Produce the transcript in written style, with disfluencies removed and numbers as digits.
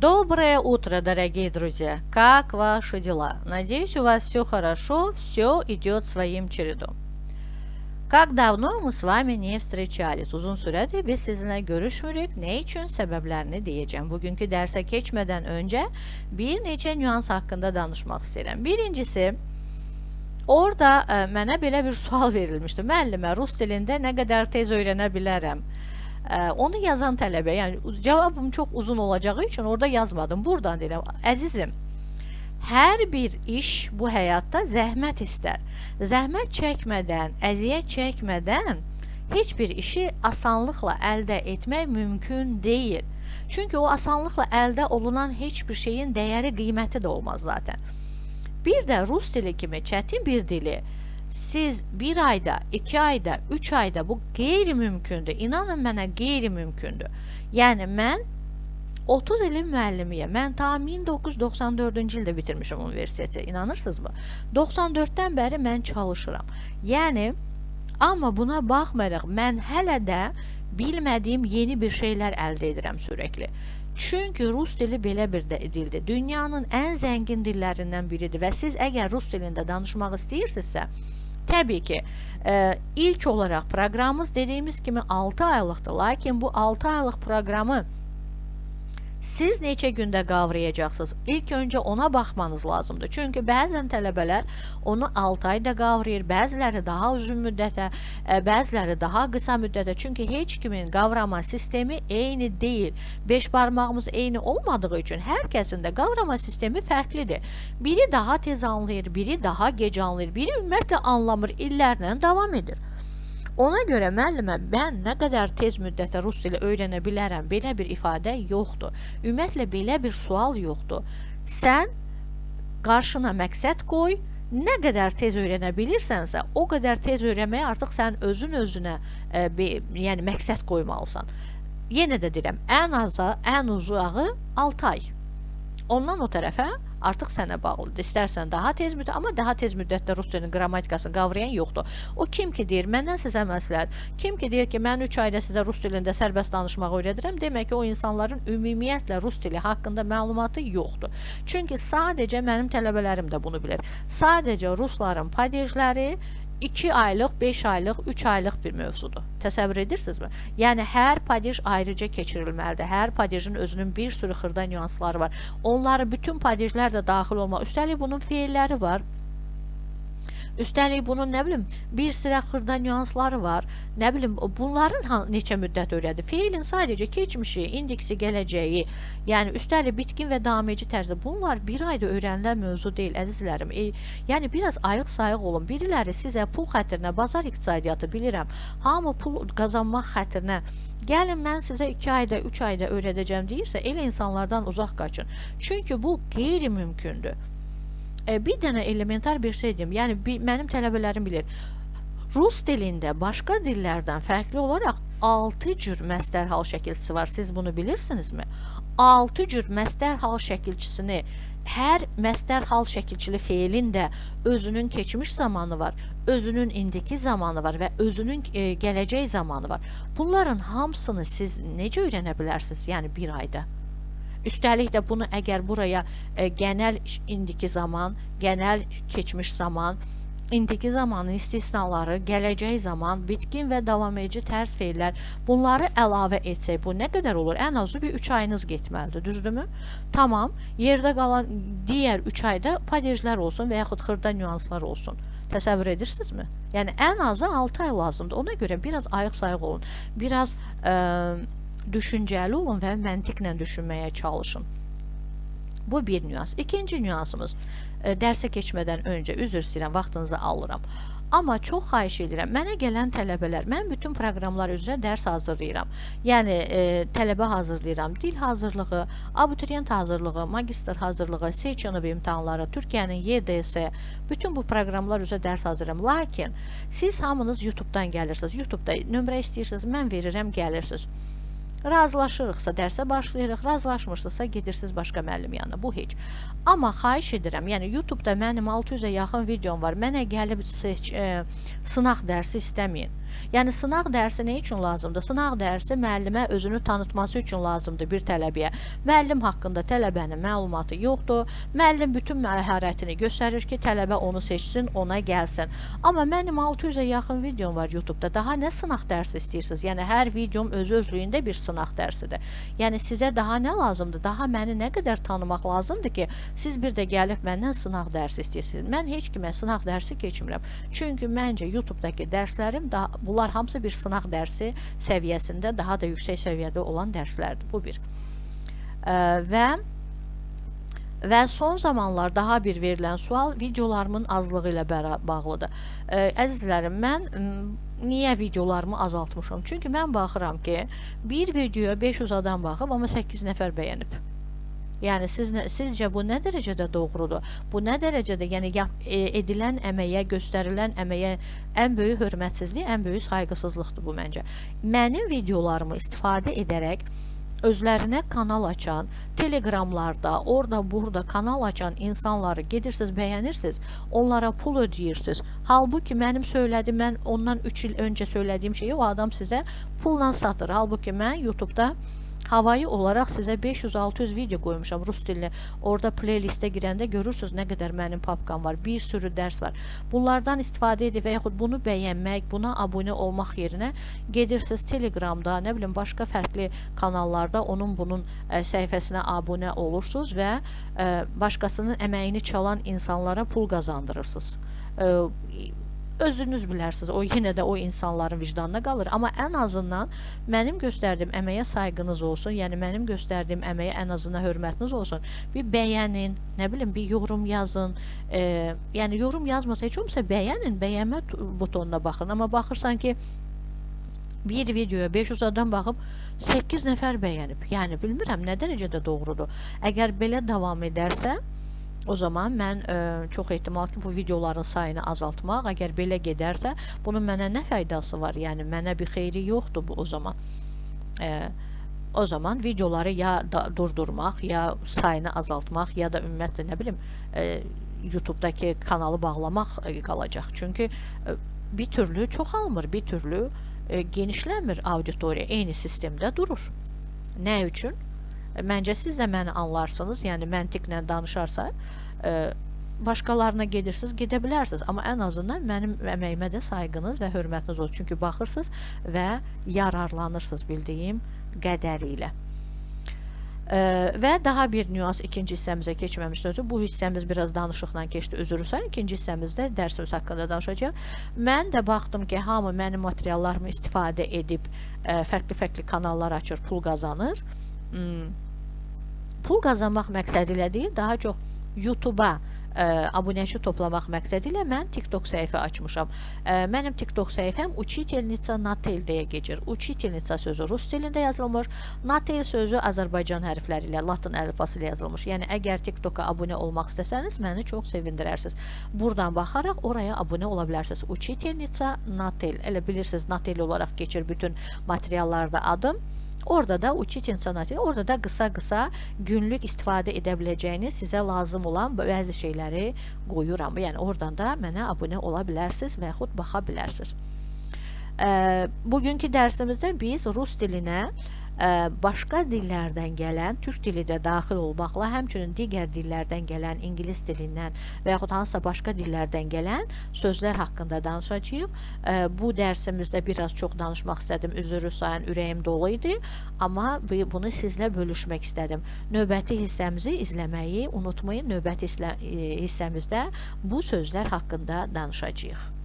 Доброе утро, дорогие друзья! Как ваши дела? Надеюсь, у вас все хорошо, все идет своим чередом. Как давно мы с vami не встречались? Uzun süredir biz sizinle görüşmürük. Ne için? Sebeplerini diyeceğim. Bugünkü derse geçmeden önce bir neçə nüans hakkında danışmaq istəyirəm. Birincisi, orada mənə belə bir sual verilmişdi. Müəllimə, rus dilində nə qədər tez öyrənə bilərəm? Onu yazan tələbə, yani cevabım çok uzun olacağı için orada yazmadım. Buradan deyirəm, əzizim, hər bir iş bu hayatta zəhmət istər. Zəhmət çəkmədən, əziyyət çəkmədən heç bir işi asanlıqla əldə etmək mümkün deyil. Çünkü o asanlıqla əldə olunan heç bir şeyin dəyəri, qiyməti də olmaz zaten. Bir de Rus dili kimi çətin bir dili siz bir ayda, 2 ayda, 3 ayda bu qeyri-mümkündür. İnanın mənə qeyri-mümkündür. Yəni mən 30 ilin müəllimiyəm. Mən ta 1994-cü ildə bitirmişim universiteti. İnanırsınızmı? 94-dən bəri mən çalışıram. Yəni amma buna baxmayaraq mən hələ də bilmədiyim yeni bir şeylər əldə edirəm sürekli. Çünkü Rus dili belə bir dildir. Dünyanın ən zəngin dillərindən biridir və siz əgər Rus dilində danışmaq istəyirsinizsə, təbii ki, ilk olarak proqramımız dediğimiz kimi 6 aylıqdır. Lakin bu 6 aylıq proqramı siz neçə gündə qavrayacaqsınız? İlk önce ona baxmanız lazımdır. Çünkü bəzən tələbələr onu 6 ayda qavrayır, bəziləri daha uzun müddətə, bəziləri daha qısa müddətə. Çünkü heç kimin qavrama sistemi eyni deyil. 5 parmağımız eyni olmadığı için hər kəsin də qavrama sistemi fərqlidir. Biri daha tez anlayır, biri daha gec anlayır, biri ümumiyyətlə anlamır, illərlə davam edir. Ona göre müəllimə, mən nə qədər tez müddətə Rus dili öyrənə bilərəm, belə bir ifadə yoxdur. Ümumiyyətlə belə bir sual yoxdur. Sən qarşına məqsəd qoy, nə qədər tez öyrənə bilirsənsə, o qədər tez öyrənməyə artıq sən özünə yəni məqsəd qoymalısan. Yenə də deyirəm, ən uzağı 6 ay. Ondan o tərəfə artıq sənə bağlıdır. İstərsən daha tez müddət, amma daha tez müddətdə Rus dilinin qrammatikasını qavrayan yoxdur. O kim ki deyir, məndən sizə məsləhət, kim ki deyir ki, mən 3 ayda sizə Rus dilində sərbəst danışmağı öyrədirəm, demək ki, o insanların ümumiyyətlə Rus dili haqqında məlumatı yoxdur. Çünki sadəcə mənim tələbələrim də bunu bilir. Sadəcə Rusların padejləri 2 aylıq, 5 aylıq, 3 aylıq bir mövzudur. Təsəvvür edirsinizmi? Yəni hər padej ayrıca keçirilməlidir. Hər padejin özünün bir sürü xırda nüansları var. Onları bütün padejlər də daxil olmaq. Üstəlik bunun feilləri var. Üstəlik bunun nə bilim bir sıra xırda nüansları var. Nə bilim bunların neçə müddət öyrədir. Feilin sadəcə keçmişi, indiksi, gələcəyi, yəni üstəlik bitkin və davamici tərzi. Bunlar bir ayda öyrənilən mövzu deyil, əzizlərim. Yəni biraz ayıq-sayıq olun. Biriləri sizə pul xətrinə, bazar iqtisadiyyatı bilirəm, hamı pul qazanmaq xətrinə, gəlin mən sizə 2 ayda, 3 ayda öyrədəcəm deyirsə, elə insanlardan uzaq qaçın. Çünki bu qeyri-mümkündür. Bir dənə elementar bir şey deyim. Yəni mənim tələbələrim bilir. Rus dilində başqa dillərdən fərqli olaraq 6 cür məstər hal şəkilçisi var. Siz bunu bilirsinizmi? 6 cür məstər hal şəkilçisini, hər məstər hal şəkilçili feilin də özünün keçmiş zamanı var, özünün indiki zamanı var və özünün gələcək zamanı var. Bunların hamısını siz necə öyrənə bilərsiniz? Yəni bir ayda. Üstəlik də bunu əgər buraya genel indiki zaman, genel keçmiş zaman, indiki zamanın istisnaları, gələcək zaman, bitkin və davam edici tərz feillər, bunları əlavə etsək, bu nə qədər olur? Ən azı bir 3 ayınız getməlidir, düzdürmü? Tamam, yerdə qalan digər 3 ayda padejlər olsun və yaxud xırda nüanslar olsun. Təsəvvür edirsinizmi? Yəni ən azı 6 ay lazımdır. Ona görə biraz ayıq-sayıq olun. Biraz düşüncəli olun və məntiqlə düşünməyə çalışın. Bu bir nüans. İkinci nüansımız, dərsə keçmədən öncə üzr istəyirəm, vaxtınızı alıram. Amma çox xahiş edirəm, mənə gələn tələbələr, mən bütün proqramlar üzrə dərs hazırlayıram. Yəni tələbə hazırlayıram, dil hazırlığı, abituriyent hazırlığı, magistr hazırlığı, seçenov imtahanları, Türkiyənin YDS, bütün bu proqramlar üzrə dərs hazırlayıram. Lakin siz hamınız YouTube-dan gəlirsiniz. YouTube-da nömrə istəyirsiniz, mən verirəm, gəlirsiniz. Razılaşırıqsa dərsə başlayırıq, razılaşmırsınızsa gedirsiniz başqa müəllim yanına. Bu heç. Amma xahiş edirəm, yəni YouTube-da mənim 600-ə yaxın videom var. Mənə gəlib sınaq dərsi istəməyin. Yəni sınaq dərsi nə üçün lazımdır? Sınaq dərsi müəllimə özünü tanıtması üçün lazımdır bir tələbəyə. Müəllim haqqında tələbənin məlumatı yoxdur. Müəllim bütün məharətini göstərir ki, tələbə onu seçsin, ona gəlsin. Amma mənim 600-ə yaxın videom var YouTube-da. Daha nə sınaq dərsi istəyirsiniz? Yəni hər videom özlüyündə bir sınaq dərsidir. Yəni sizə daha nə lazımdır? Daha məni nə qədər tanımaq lazımdır ki, siz bir də gəlib məndən sınaq dərsi istəyirsiniz. Mən heç kimə sınaq dərsi keçmirəm. Çünki məncə YouTube-dakı dərslərim bunlar hamısı bir sınaq dərsi səviyyəsində, daha da yüksək səviyyədə olan dərslərdir. Bu bir. Və son zamanlar daha bir verilən sual videolarımın azlığı ilə bağlıdır. Əzizlərim, mən niyə videolarımı azaltmışam? Çünki mən baxıram ki, bir videoya 500 adam baxıb, amma 8 nəfər bəyənib. Yəni sizcə bu nə dərəcədə doğrudur? Bu nə dərəcədə, yəni edilən əməyə, göstərilən əməyə ən böyük hörmətsizlik, ən böyük sayğısızlıqdır bu məncə. Mənim videolarımı istifadə edərək özlərinə kanal açan, telegramlarda, orada burada kanal açan insanları gedirsiniz, bəyənirsiniz, onlara pul ödeyirsiniz. Halbuki mənim söylədiyim, mən ondan 3 il öncə söylədiyim şeyi o adam sizə pulla satır. Halbuki mən YouTube-da havayı olaraq sizə 500-600 video qoymuşam rus dilini. Orada playlistə girəndə görürsünüz nə qədər mənim papkam var. Bir sürü dərs var. Bunlardan istifadə edib və yaxud bunu bəyənmək, buna abunə olmaq yerinə gedirsiniz Telegramda, nə bilim, başqa fərqli kanallarda bunun səhifəsinə abunə olursunuz və başqasının əməyini çalan insanlara pul qazandırırsınız. Özünüz bilərsiniz, o yenə də o insanların vicdanına qalır. Amma ən azından mənim göstərdiyim əməyə sayğınız olsun, yəni mənim göstərdiyim əməyə ən azından hörmətiniz olsun. Bir bəyənin, nə bilim, bir yorum yazın. Yəni yorum yazmasa heç olmasa bəyənin, bəyənmə butonuna baxın. Amma baxırsan ki, bir videoya 500 adam baxıb 8 nəfər bəyənib. Yəni bilmirəm nə dərəcədə doğrudur. Əgər belə davam edərsə, o zaman mən çox ehtimal ki, bu videoların sayını azaltmaq, əgər belə gedərsə, bunun mənə nə faydası var? Yəni mənə bir xeyri yoxdur bu o zaman. O zaman videoları ya durdurmaq, ya sayını azaltmaq, ya da ümumiyyətlə nə bilim YouTube-dakı kanalı bağlamaq qalacaq. Çünki bir türlü çoxalmır, bir türlü genişlənmir auditoriya, eyni sistemdə durur. Nə üçün? Məncə siz də məni anlarsınız, yəni məntiqlə danışarsa, başqalarına gedirsiniz, gedə bilərsiniz. Amma ən azından mənim əməyimə də sayğınız və hörmətiniz olsun. Çünki baxırsınız və yararlanırsınız bildiyim qədərilə. Və daha bir nüans ikinci hissəmizə keçməmişdən öncə, bu hissəmiz biraz danışıqla keçdi, üzrüsən. İkinci hissəmizdə dərsimiz haqqında danışacağıq. Mən də baxdım ki, hamı mənim materiallarımı istifadə edib fərqli-fərqli kanallar açır, pul qazanır. Pul qazanmaq məqsədi ilə deyil, daha çox YouTube-a abunəçi toplamaq məqsədi ilə mən TikTok səhifə açmışam. Mənim TikTok səhifəm Uçitelnitsa Natel deyə keçir. Uçitelnitsa sözü rus dilində yazılmış, Natel sözü Azərbaycan hərfləri ilə, Latın əlifbası ilə yazılmış. Yəni əgər TikToka abunə olmaq istəsəniz, məni çox sevindirərsiniz. Buradan baxaraq oraya abunə ola bilərsiniz. Uçitelnitsa Natel. Elə bilirsiniz, Natel olaraq keçir bütün materiallarda adım. Orada da Uçitelnitsa Natel, orada da qısa-qısa günlük istifadə edə biləcəyiniz, sizə lazım olan bəzi şeyləri qoyuram. Yəni oradan da mənə abunə ola bilərsiniz və yaxud baxa bilərsiniz. Bugünkü dərsimizdə biz rus dilinə başqa dillərdən gələn, türk dili də daxil olmaqla, həmçinin digər dillərdən gələn, ingilis dilindən və yaxud hansısa başqa dillərdən gələn sözlər haqqında danışacağıq. Bu dərsimizdə biraz çox danışmaq istədim, üzrü sayın, ürəyim dolu idi, amma bunu sizlə bölüşmək istədim. Növbəti hissəmizi izləməyi unutmayın, növbəti hissəmizdə bu sözlər haqqında danışacağıq.